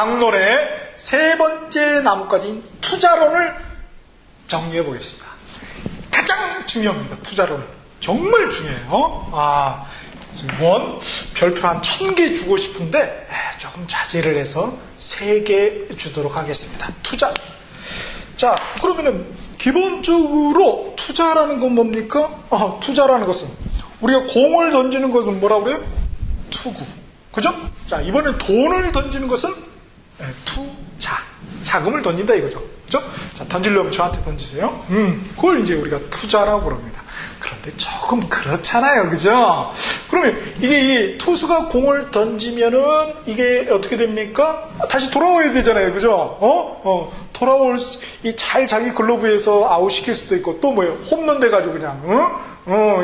강론의 세 번째 나뭇가지인 투자론을 정리해 보겠습니다. 가장 중요합니다. 투자론은 정말 중요해요. 원 별표 한 1000개 주고 싶은데 조금 자제를 해서 3개 주도록 하겠습니다. 투자. 자, 그러면은 기본적으로 투자라는 건 뭡니까? 투자라는 것은 우리가 공을 던지는 것은 뭐라고 그래요? 투구. 그죠? 자, 이번엔 돈을 던지는 것은 투자. 자금을 던진다 이거죠. 그죠? 자, 던지려면 저한테 던지세요. 그걸 이제 우리가 투자라고 그럽니다. 그런데 조금 그렇잖아요. 그죠? 그러면 이게 이 투수가 공을 던지면은 이게 어떻게 됩니까? 다시 돌아와야 되잖아요. 그죠? 돌아올 이 잘 자기 글러브에서 아웃시킬 수도 있고 또 뭐예요? 홈런 돼가지고 그냥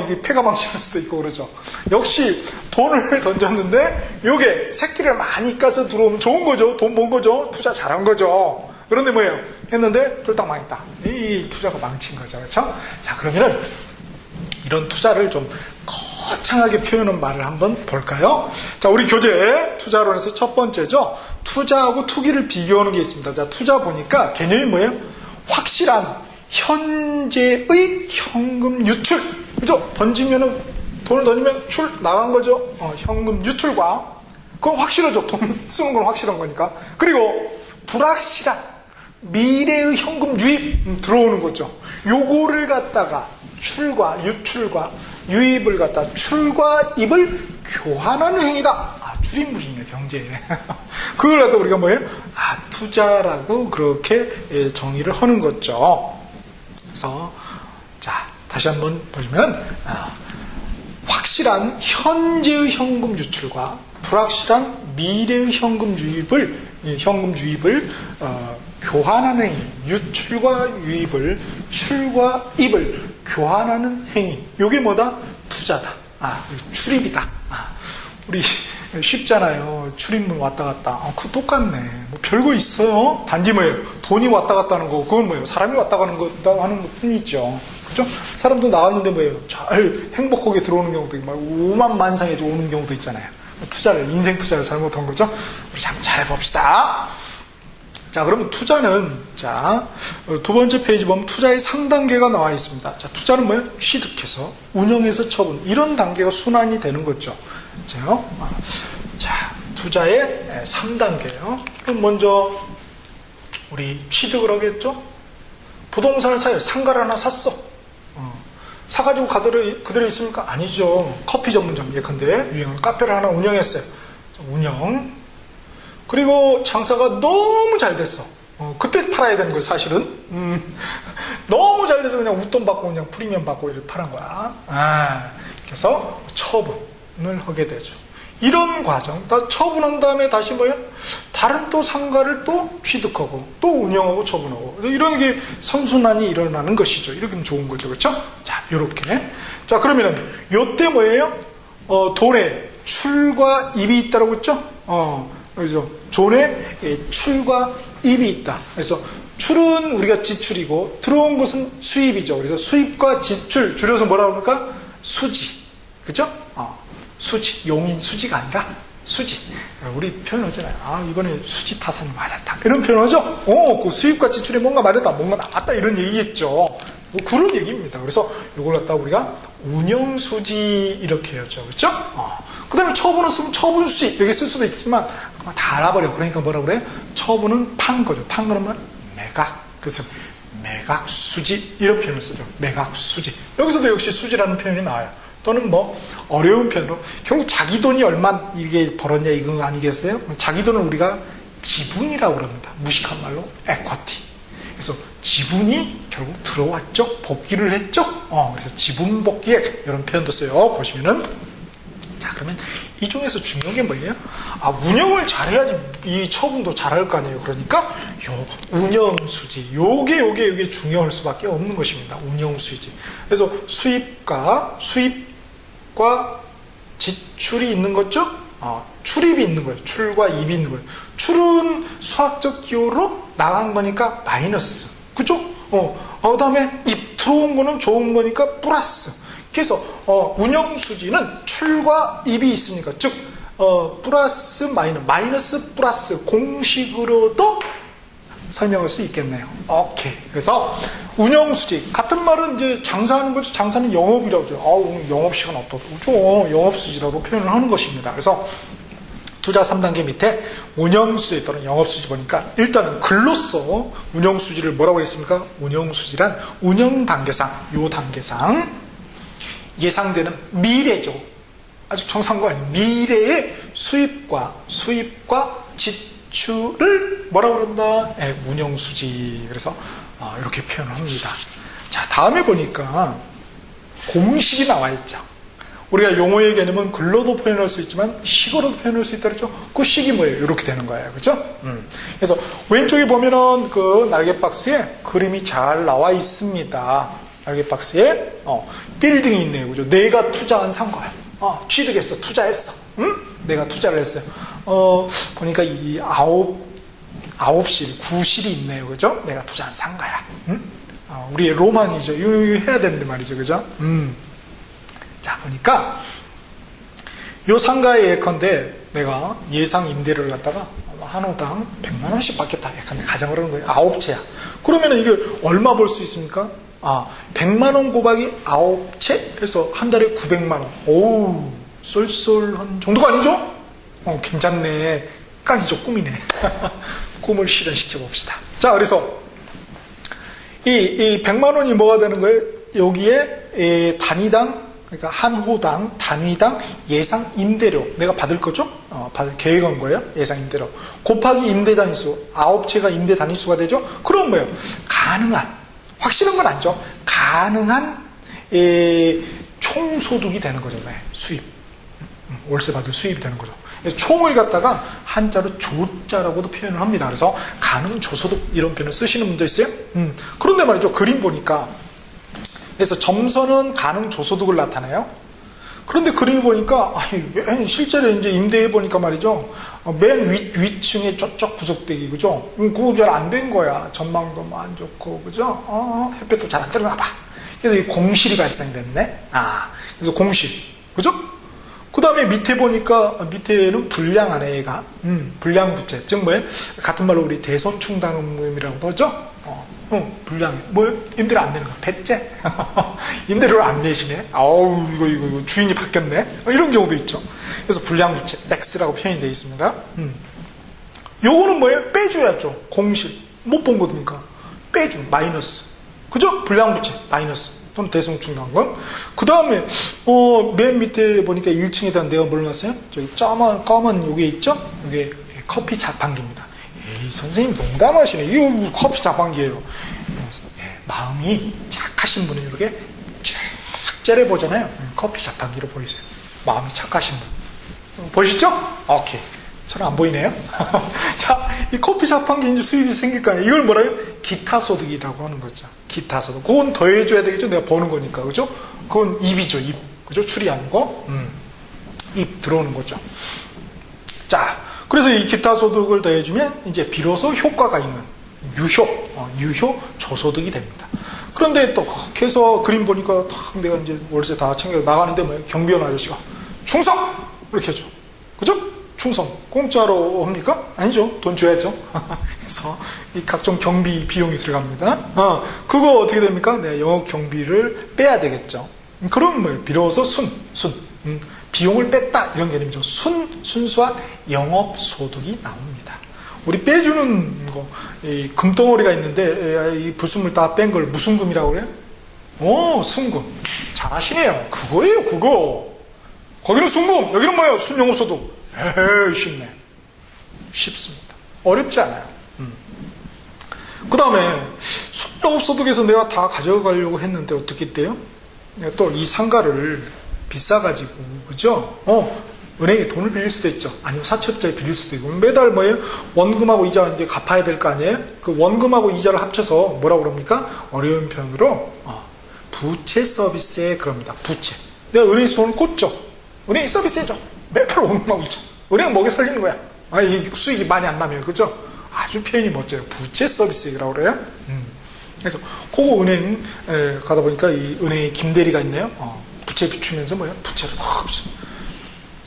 이게 패가 망치할 수도 있고 그러죠. 역시 돈을 던졌는데 요게 새끼를 많이 까서 들어오면 좋은 거죠. 돈 번 거죠. 투자 잘한 거죠. 그런데 뭐예요? 했는데 쫄딱 망했다. 이 투자가 망친 거죠. 그렇죠? 자, 그러면은 이런 투자를 좀 거창하게 표현한 말을 한번 볼까요? 자, 우리 교재 투자론에서 첫 번째죠. 투자하고 투기를 비교하는 게 있습니다. 자, 투자 보니까 개념이 뭐예요? 확실한 현재의 현금 유출. 그죠? 던지면은, 돈을 던지면 나간 거죠? 현금 유출과. 그건 확실하죠. 돈 쓰는 건 확실한 거니까. 그리고 불확실한 미래의 현금 유입 들어오는 거죠. 요거를 갖다가 출과 유출과 유입을 갖다 출과 입을 교환하는 행위다. 줄임말이네요, 경제에. 그걸 갖다 우리가 뭐예요? 투자라고 그렇게 정의를 하는 거죠. 그래서 자, 다시 한번 보시면 확실한 현재의 현금 유출과 불확실한 미래의 현금 유입을 교환하는 행위, 유출과 유입을 출과 입을 교환하는 행위. 요게 뭐다? 투자다. 출입이다. 우리 쉽잖아요. 출입문 왔다 갔다. 그거 똑같네. 뭐 별거 있어요. 단지 뭐예요? 돈이 왔다 갔다 하는 거고, 그건 뭐예요? 사람이 왔다 가는 거 하는 것 뿐이죠. 그죠? 사람도 나갔는데 뭐예요? 잘 행복하게 들어오는 경우도 있고, 오만만상에 오는 경우도 있잖아요. 인생 투자를 잘못한 거죠? 우리 한번 잘해봅시다. 자, 그러면 투자는, 두 번째 페이지 보면 투자의 3단계가 나와 있습니다. 자, 투자는 뭐예요? 취득해서, 운영해서 처분. 이런 단계가 순환이 되는 거죠. 자, 투자의 3단계요. 그럼 먼저, 우리 취득을 하겠죠? 부동산을 사요. 상가를 하나 샀어. 사가지고 그대로 있습니까? 아니죠. 커피 전문점, 예컨대, 유행을 카페를 하나 운영했어요. 운영. 그리고 장사가 너무 잘 됐어. 그때 팔아야 되는 거예요, 사실은. 너무 잘 돼서 그냥 웃돈 받고 그냥 프리미엄 받고 이렇게 파는 거야. 그래서 처분을 하게 되죠. 이런 과정, 다 처분한 다음에 다시 뭐예요? 다른 또 상가를 또 취득하고, 또 운영하고 처분하고. 이런 게 선순환이 일어나는 것이죠. 이렇게 하면 좋은 거죠. 그렇죠? 자, 요렇게. 자, 그러면은, 요때 뭐예요? 돈에 출과 입이 있다라고 했죠? 그래서 돈에 출과 입이 있다. 그래서 출은 우리가 지출이고 들어온 것은 수입이죠. 그래서 수입과 지출 줄여서 뭐라고 합니까? 수지. 그죠? 수지. 용인 수지가 아니라 수지. 우리 표현하잖아요. 이번에 수지 타산이 맞았다. 이런 표현하죠? 그 수입과 지출이 뭔가 말했다. 뭔가 나왔다. 이런 얘기겠죠. 뭐 그런 얘기입니다. 그래서 이걸 갖다 우리가 운영수지 이렇게 하죠. 그렇죠? 그 다음에 처분을 쓰면 처분수지 이렇게 쓸 수도 있지만 그만 다 알아버려. 그러니까 뭐라 그래요? 처분은 판 거죠. 판 그러면 매각. 그래서 매각수지 이런 표현을 쓰죠. 매각수지. 여기서도 역시 수지라는 표현이 나와요. 또는 뭐 어려운 표현으로 결국 자기 돈이 얼마 이게 벌었냐 이건 아니겠어요? 자기 돈은 우리가 지분이라고 그럽니다. 무식한 말로 에쿼티. 그래서 지분이 결국 들어왔죠. 복귀를 했죠. 그래서 지분 복귀액 이런 표현도 써요. 보시면은 자, 그러면 이 중에서 중요한 게 뭐예요? 운영을 잘해야지 이 처분도 잘할 거 아니에요. 그러니까 요 운영수지 요게 중요할 수밖에 없는 것입니다. 운영수지. 그래서 수입과 지출이 있는 거죠. 출입이 있는 거예요. 출과 입이 있는 거예요. 출은 수학적 기호로 나간 거니까 마이너스. 그죠? 그 다음에 입 들어온 거는 좋은 거니까 플러스. 그래서 운영수지는 출과 입이 있으니까 즉 플러스 마이너스 플러스 공식으로도 설명할 수 있겠네요. 오케이. 그래서 운영수지 같은 말은 이제 장사하는 거죠. 장사는 영업이라고 하죠. 오늘 영업 시간 없다. 그렇죠. 영업수지라고 표현을 하는 것입니다. 그래서 투자 3단계 밑에 운영수지 또는 영업수지 보니까 일단은 글로써 운영수지를 뭐라고 했습니까? 운영수지란 운영단계상, 요 단계상 예상되는 미래죠. 아직 정상과 아닌 미래의 수입과 지출을 뭐라고 그런다? 운영수지. 그래서 이렇게 표현을 합니다. 자, 다음에 보니까 공식이 나와 있죠. 우리가 용어의 개념은 글로도 표현할 수 있지만 식어로도 표현할 수 있다 그랬죠. 그 식이 뭐예요? 이렇게 되는 거예요. 그렇죠? 그래서 왼쪽에 보면은 그 날개 박스에 그림이 잘 나와 있습니다. 날개 박스에 빌딩이 있네요. 그죠? 내가 투자한 상가. 취득했어. 투자했어. 응? 내가 투자를 했어요. 보니까 이 9실, 9실이 있네요. 그죠? 내가 투자한 상가야. 응? 우리의 로망이죠. 이거 해야 되는데 말이죠. 그죠? 자, 보니까 요 상가의 예컨대 내가 예상 임대료를 갖다가 한 호당 100만 원씩 받겠다. 약간 가정을 하는 거예요. 9채야. 그러면은 이게 얼마 벌 수 있습니까? 100만 원 곱하기 9채 해서 한 달에 900만 원. 오우, 쏠쏠한 정도가 아니죠? 괜찮네. 깐이죠. 꿈이네. 꿈을 실현시켜 봅시다. 자, 그래서 이 100만 원이 뭐가 되는 거예요? 여기에 단위당, 그러니까 한 호당, 단위당 예상 임대료 내가 받을 거죠? 받을 계획한 거예요. 예상 임대료 곱하기 임대 단위수, 9채가 임대 단위수가 되죠? 그럼 뭐예요? 가능한, 확실한 건 아니죠. 가능한 총소득이 되는 거죠. 수입, 월세 받을 수입이 되는 거죠. 그래서 총을 갖다가 한자로 조자라고도 표현을 합니다. 그래서 가능 조소득 이런 표현을 쓰시는 분도 있어요. 그런데 말이죠. 그림 보니까 그래서 점선은 가능 조소득을 나타내요. 그런데 그림을 보니까 실제로 이제 임대해 보니까 말이죠. 맨 위층에 저쪽 구석대기, 그죠? 그거 잘 안 된 거야. 전망도 안 좋고, 그죠? 햇볕도 잘 안 들어가 봐. 그래서 이 공실이 발생됐네. 그래서 공실, 그죠? 그 다음에 밑에 보니까 밑에는 불량하네, 얘가. 불량부채. 즉 뭐예요? 같은 말로 우리 대손충당금이라고도 하죠? 불량해. 뭐예요? 임대료 안 내는 거. 배째. 임대료를 안 내시네. 이거 주인이 바뀌었네. 이런 경우도 있죠. 그래서 불량부채, X라고 표현이 되어 있습니다. 요거는 뭐예요? 빼줘야죠. 공실. 못 본 거니까. 빼준, 마이너스. 그죠? 불량부채, 마이너스. 또는 대손충당금. 그 다음에, 맨 밑에 보니까 1층에다 내가 뭘 놨어요? 저기 까만 요게 있죠? 이게 커피 자판기입니다. 에이, 선생님 농담하시네. 이거 커피 자판기예요. 마음이 착하신 분은 이렇게 쫙 째려보잖아요. 커피 자판기로 보이세요. 마음이 착하신 분. 보이시죠? 오케이. 저는 안 보이네요. 자, 이 커피 자판기 이제 수입이 생길 거 아니에요. 이걸 뭐라고요? 기타 소득이라고 하는 거죠. 기타 소득. 그건 더해줘야 되겠죠. 내가 버는 거니까. 그죠? 그건 입이죠. 입. 그죠? 출이 아니고. 입 들어오는 거죠. 자, 그래서 이 기타 소득을 더해주면 이제 비로소 효과가 있는 유효 저소득이 됩니다. 그런데 또 해서 그림 보니까 내가 이제 월세 다 챙겨 나가는데 뭐 경비원 아저씨가 충성! 이렇게 하죠. 그죠? 충성. 공짜로 합니까? 아니죠. 돈 줘야죠. 그래서 이 각종 경비 비용이 들어갑니다. 그거 어떻게 됩니까? 내가 영업 경비를 빼야 되겠죠. 그럼 뭐예요? 비로소 비용을 뺐다 이런 개념이죠. 순수한 영업소득이 나옵니다. 우리 빼주는 거, 이 금덩어리가 있는데 이 불순물 다 뺀 걸 무슨 금이라고 그래요? 순금. 잘하시네요. 그거예요, 그거. 거기는 순금, 여기는 뭐예요? 순영업소득. 에이, 쉽네. 쉽습니다. 어렵지 않아요. 그 다음에 순영업소득에서 내가 다 가져가려고 했는데 어떻게 돼요? 또 이 상가를 비싸가지고, 그죠? 은행에 돈을 빌릴 수도 있죠. 아니면 사채업자에 빌릴 수도 있고. 매달 뭐예요? 원금하고 이자 이제 갚아야 될 거 아니에요? 그 원금하고 이자를 합쳐서 뭐라고 그럽니까? 어려운 표현으로, 부채 서비스에 그럽니다. 부채. 내가 은행에서 돈을 꽂죠. 은행이 서비스해줘. 매달 원금하고 이자. 은행 먹여 살리는 거야. 이 수익이 많이 안 나면, 그죠? 아주 표현이 멋져요. 부채 서비스라고 그래요. 그래서, 그거 은행, 가다 보니까 이 은행에 김대리가 있네요. 부채 비추면서 뭐예요? 부채를 턱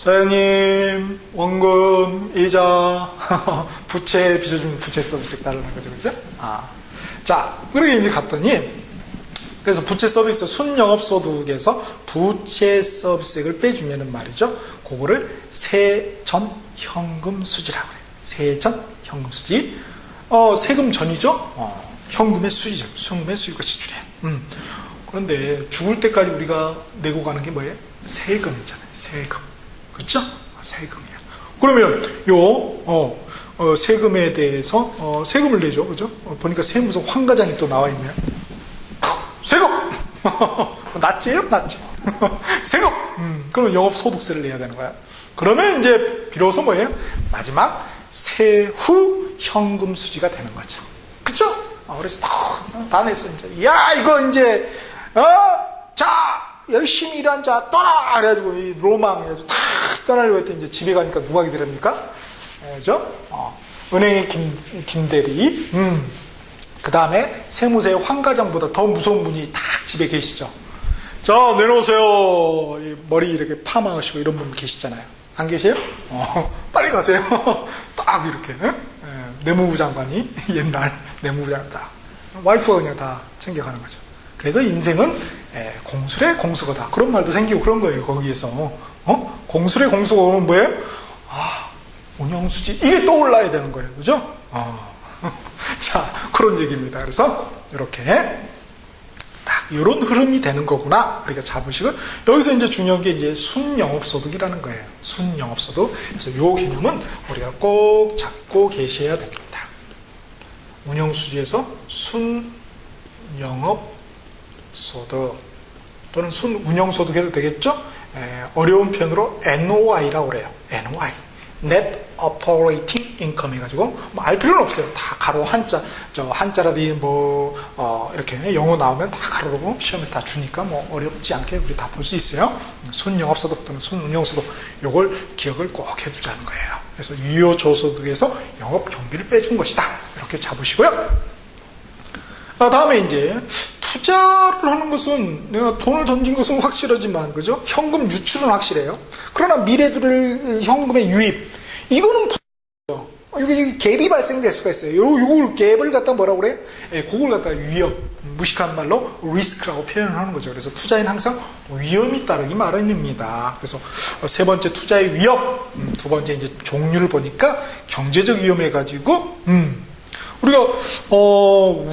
사장님, 원금, 이자, 부채 빚어주면 부채 서비스 달라는 거죠, 그죠? 자, 그렇게 이제 갔더니, 그래서 부채 서비스, 순영업소득에서 부채 서비스액을 빼주면은 말이죠. 그거를 세전 현금 수지라고 그래요. 세전 현금 수지. 세금 전이죠? 현금의 수지죠. 현금의 수익과 지출이에요. 그런데 죽을 때까지 우리가 내고 가는 게 뭐예요? 세금이잖아요. 세금. 그렇죠? 세금이야. 그러면 세금에 대해서 세금을 내죠. 그죠? 보니까 세무서 환가장이 또 나와 있네요. 세금! 낫지요? 낫지. 세금! 그러면 영업소득세를 내야 되는 거야. 그러면 이제 비로소 뭐예요? 마지막 세후 현금 수지가 되는 거죠. 그쵸? 그래서 다 냈어, 이제. 야, 이거 이제, 자, 열심히 일한 자 떠나! 그래가지고, 이 로망 해가지고 탁 떠나려고 했더니 이제 집에 가니까 누가 기다립니까? 그죠? 은행의 김대리. 그 다음에 세무서의 환가장보다 더 무서운 분이 딱 집에 계시죠. 자, 내놓으세요. 머리 이렇게 파마하시고 이런 분 계시잖아요. 안 계세요? 빨리 가세요. 딱 이렇게. 내무부 장관이 옛날 내무부 장관 다 와이프가 그냥 다 챙겨가는 거죠. 그래서 인생은 공술의 공수거다. 그런 말도 생기고 그런 거예요. 거기에서 공술의 공수가 오면 뭐예요? 운영수지 이게 떠올라야 되는 거예요. 그죠? 자, 그런 얘기입니다. 그래서 이렇게 딱 이런 흐름이 되는 거구나. 우리가 잡으시고 여기서 이제 중요한 게 이제 순영업소득이라는 거예요. 순영업소득. 그래서 이 개념은 우리가 꼭 잡고 계셔야 됩니다. 운영수지에서 순영업소득 또는 순운영소득 해도 되겠죠? 어려운 표현으로 NOI라고 그래요. NOI. Net Operating Income 해가지고 뭐 알 필요는 없어요. 다 가로 한자, 한자라든지 이렇게 영어 나오면 다 가로로 시험에서 다 주니까 뭐 어렵지 않게 우리 다 볼 수 있어요. 순영업소득 또는 순운용소득 요걸 기억을 꼭 해두자는 거예요. 그래서 유효조소득에서 영업 경비를 빼준 것이다. 이렇게 잡으시고요. 다음에 이제 투자를 하는 것은 내가 돈을 던진 것은 확실하지만 그죠? 현금 유출은 확실해요. 그러나 미래들의 현금의 유입 이거는 여기 갭이 발생될 수가 있어요. 요걸 갭을 갖다 뭐라고 그래? 그걸 갖다 위험, 무식한 말로 리스크라고 표현을 하는 거죠. 그래서 투자에는 항상 위험이 따르기 마련입니다. 그래서 세 번째 투자의 위험, 두 번째 이제 종류를 보니까 경제적 위험해가지고 우리가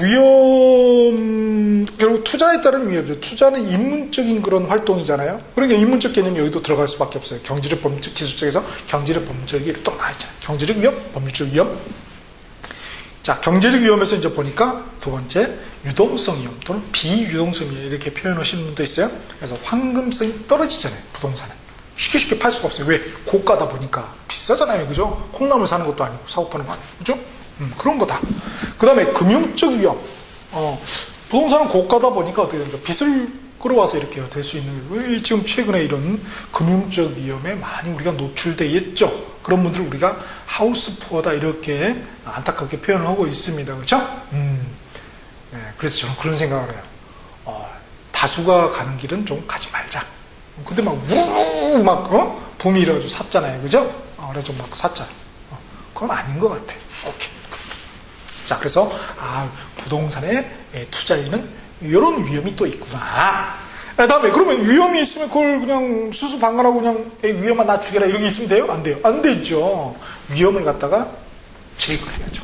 위험 결국 투자에 따른 위험이죠. 투자는 인문적인 그런 활동이잖아요. 그러니까 인문적 개념이 여기도 들어갈 수밖에 없어요. 경제적, 법률적, 기술적에서 경제적, 법률적이 또 나와 있잖아요. 경제적 위험, 법률적 위험. 자, 경제적 위험에서 이제 보니까 두 번째 유동성 위험 또는 비유동성 위험 이렇게 표현하시는 분도 있어요. 그래서 황금성이 떨어지잖아요. 부동산은 쉽게 팔 수가 없어요. 왜? 고가다 보니까 비싸잖아요. 그죠? 콩나물 사는 것도 아니고 사고 파는 거 아니고 그죠? 그런 거다. 그 다음에 금융적 위험. 부동산은 고가다 보니까 어떻게 됩니까? 빚을 끌어와서 이렇게 될 수 있는, 지금 최근에 이런 금융적 위험에 많이 우리가 노출되어 있죠. 그런 분들 우리가 하우스 푸어다 이렇게 안타깝게 표현을 하고 있습니다. 그렇죠? 그래서 저는 그런 생각을 해요. 다수가 가는 길은 좀 가지 말자. 근데 붐이 일어가지고 샀잖아요. 그죠? 그래서 막 샀잖아요. 그건 아닌 것 같아요. 오케이. 자, 그래서 부동산의 투자에는 이런 위험이 또 있구나. 다음에 그러면 위험이 있으면 그걸 그냥 수수방관하고 그냥 위험한 나 죽여라 이런 게 있으면 돼요? 안 돼요? 안 되죠. 위험을 갖다가 제거해야죠.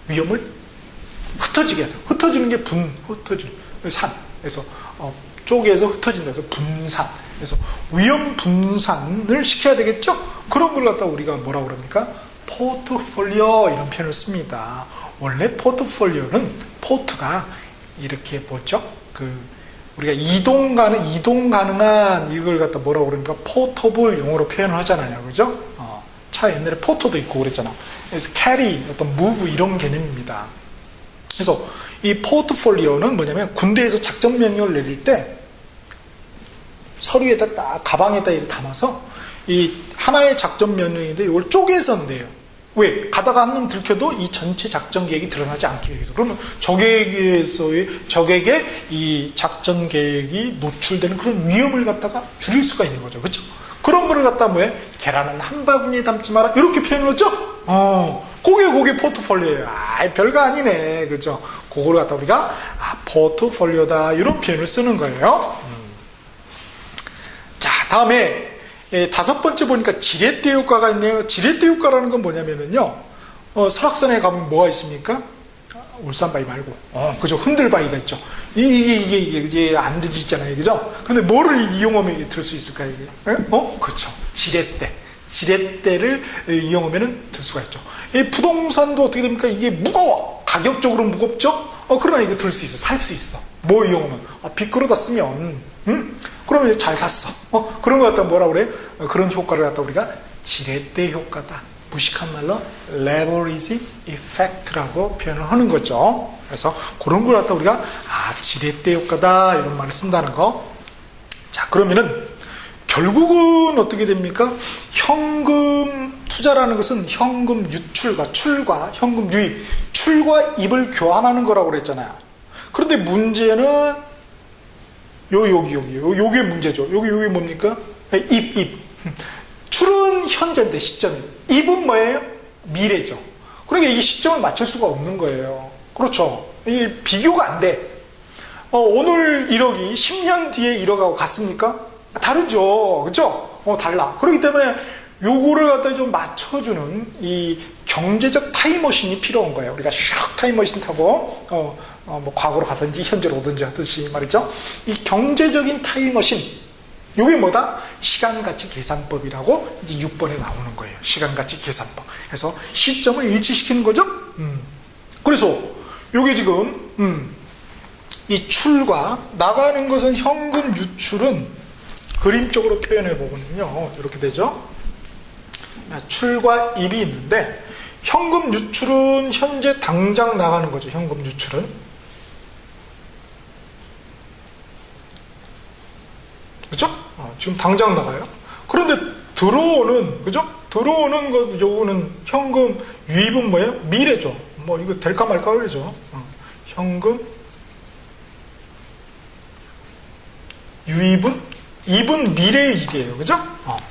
위험을 흩어지게 해야 돼요. 흩어지는 게 흩어지는 산. 그래서 쪼개서 흩어진다 해서 분산. 그래서 위험 분산을 시켜야 되겠죠? 그런 걸 갖다가 우리가 뭐라고 그럽니까? 포트폴리오 이런 표현을 씁니다. 원래 포트폴리오는 포트가 이렇게 뭐죠? 우리가 이동 가능한 이걸 갖다 뭐라고 그러니까 포터블 용어로 표현을 하잖아요. 그죠? 차 옛날에 포터도 있고 그랬잖아. 그래서 캐리, 어떤 무브 이런 개념입니다. 그래서 이 포트폴리오는 뭐냐면 군대에서 작전 명령을 내릴 때 서류에다 딱 가방에다 이렇게 담아서 이 하나의 작전 명령인데 이걸 쪼개서 내요. 왜? 가다가 한 놈 들켜도 이 전체 작전 계획이 드러나지 않기 위해서. 그러면 적에게 이 작전 계획이 노출되는 그런 위험을 갖다가 줄일 수가 있는 거죠. 그렇죠? 그런 거를 갖다 뭐해? 계란은 한 바구니에 담지 마라. 이렇게 표현을 하죠? 그게 포트폴리오예요. 별거 아니네. 그죠? 그거를 갖다 우리가, 포트폴리오다. 이런 표현을 쓰는 거예요. 자, 다음에, 다섯 번째 보니까 지렛대 효과가 있네요. 지렛대 효과라는 건 뭐냐면은요, 설악산에 가면 뭐가 있습니까? 울산바위 말고, 그죠? 흔들바위가 있죠. 이게 이제 안 들리잖아요. 그죠? 그런데 뭐를 이용하면 들 수 있을까요? 이게? 그렇죠. 지렛대를 이용하면 들 수가 있죠. 이 부동산도 어떻게 됩니까? 이게 무거워. 가격적으로 무겁죠? 그러나 이거 들 수 있어. 살 수 있어. 뭐 이용하면? 빚 끌어다 쓰면, 그러면 잘 샀어. 그런 거 갖다 뭐라 그래? 그런 효과를 갖다 우리가 지렛대 효과다. 무식한 말로 leverage effect라고 표현을 하는 거죠. 그래서 그런 걸 갖다 우리가 지렛대 효과다 이런 말을 쓴다는 거. 자, 그러면은 결국은 어떻게 됩니까? 현금 투자라는 것은 현금 유출과 출과 현금 유입, 출과 입을 교환하는 거라고 그랬잖아요. 그런데 문제는 요게 문제죠. 요게 뭡니까? 입. 출은 현재인데 시점이. 입은 뭐예요? 미래죠. 그러니까 이 시점을 맞출 수가 없는 거예요. 그렇죠. 이게 비교가 안 돼. 오늘 1억이 10년 뒤에 1억하고 같습니까? 다르죠. 그렇죠? 달라. 그렇기 때문에 요거를 갖다 좀 맞춰주는 이 경제적 타임머신이 필요한 거예요. 우리가 슉 타임머신 타고 뭐 과거로 가든지 현재로 오든지 하듯이 말이죠. 이 경제적인 타임머신, 이게 뭐다? 시간가치 계산법이라고 이제 6번에 나오는 거예요. 시간가치 계산법. 그래서 시점을 일치시키는 거죠. 그래서 요게 지금 이 출과 나가는 것은 현금 유출은 그림적으로 표현해 보면요 이렇게 되죠. 출과 입이 있는데 현금 유출은 현재 당장 나가는 거죠. 현금 유출은 그렇죠? 지금 당장 나가요. 그런데 들어오는, 그죠? 들어오는 것, 요거는 현금 유입은 뭐예요? 미래죠. 뭐 이거 될까 말까 그러죠. 현금 입은 미래의 일이에요. 그죠?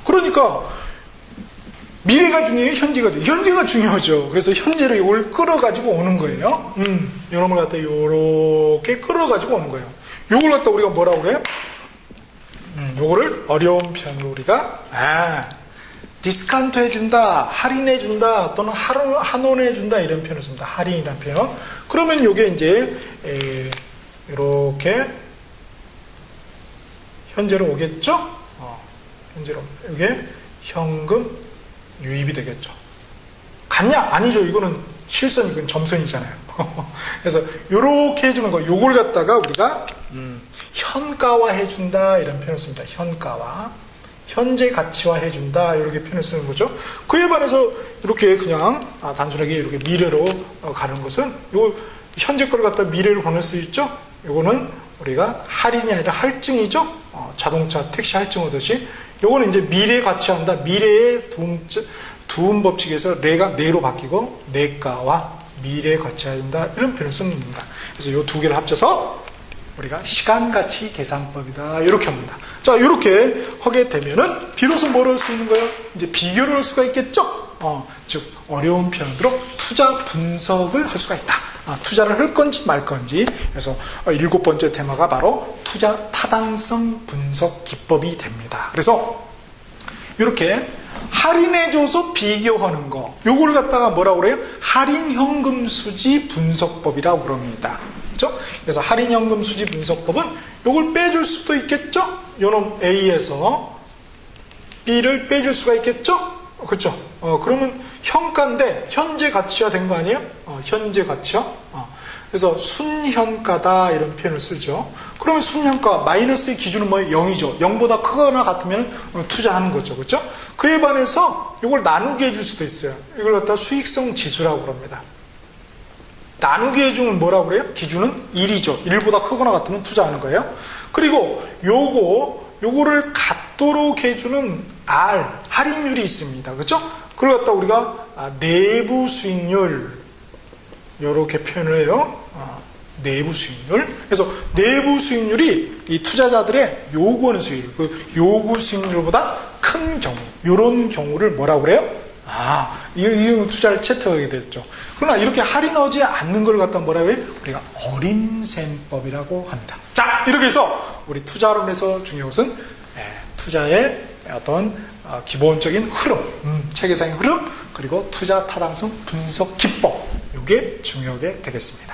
그러니까 미래가 중요해요? 현재가 중요해요? 현재가 중요하죠. 그래서 현재로 이걸 끌어가지고 오는 거예요. 이런 걸 갖다 요렇게 끌어가지고 오는 거예요. 요걸 갖다 우리가 뭐라고 그래요? 요거를 어려운 표현으로 우리가 디스카운트 해준다, 할인해준다, 또는 한원해준다 이런 표현을 씁니다. 할인이라는 표현. 그러면 요게 이제 이렇게 현재로 오겠죠? 현재로 이게 현금 유입이 되겠죠. 같냐? 아니죠. 이거는 실선, 이건 점선이잖아요. 그래서 요렇게 해주는 거, 요걸 갖다가 우리가 현가화 해준다 이런 표현을 씁니다. 현가화, 현재 가치화 해준다 이렇게 표현을 쓰는 거죠. 그에 반해서 이렇게 그냥 단순하게 이렇게 미래로 가는 것은 요 현재 걸 갖다 미래로 보낼 수 있죠. 요거는 우리가 할인이 아니라 할증이죠. 자동차, 택시 할증 오듯이 요거는 이제 미래 가치화한다. 미래의 두음 법칙에서 레가 내로 바뀌고 내가와 미래 가치화한다 이런 표현을 씁니다. 그래서 요 두 개를 합쳐서 우리가 시간가치 계산법이다 이렇게 합니다. 자, 이렇게 하게 되면은 비로소 뭘 할 수 있는 거예요? 이제 비교를 할 수가 있겠죠. 즉 어려운 표현으로 투자 분석을 할 수가 있다. 투자를 할 건지 말 건지. 그래서 7번째 테마가 바로 투자 타당성 분석 기법이 됩니다. 그래서 이렇게 할인해줘서 비교하는 거, 요걸 갖다가 뭐라고 그래요? 할인 현금 수지 분석법이라고 그럽니다. 그렇죠? 그래서 할인 현금 수지 분석법은 요걸 빼줄 수도 있겠죠? 요놈 A에서 B를 빼줄 수가 있겠죠? 그렇죠? 그러면 현가인데 현재 가치화 된 거 아니에요? 현재 가치화. 그래서 순현가다 이런 표현을 쓰죠. 그러면 순현가 마이너스의 기준은 뭐예요? 0이죠. 0보다 크거나 같으면 투자하는 거죠. 그렇죠? 그에 반해서 이걸 나누게 해줄 수도 있어요. 이걸 갖다 수익성 지수라고 그럽니다. 나누게 해주면 뭐라고 그래요? 기준은 1이죠. 1보다 크거나 같으면 투자하는 거예요. 그리고 요거를 갖도록 해주는 R, 할인율이 있습니다. 그렇죠? 그걸 갖다 우리가 내부 수익률 이렇게 표현을 해요. 내부 수익률. 그래서 내부 수익률이 이 투자자들의 요구하는 수익률, 그 요구 수익률보다 큰 경우, 이런 경우를 뭐라고 그래요? 이 투자를 채택하게 됐죠. 그러나 이렇게 할인하지 않는 걸 갖다 뭐라고 해요? 우리가 어림셈법이라고 합니다. 자, 이렇게 해서 우리 투자론에서 중요한 것은 투자의 어떤 기본적인 흐름, 체계상의 흐름, 그리고 투자 타당성 분석 기법, 이게 중요하게 되겠습니다.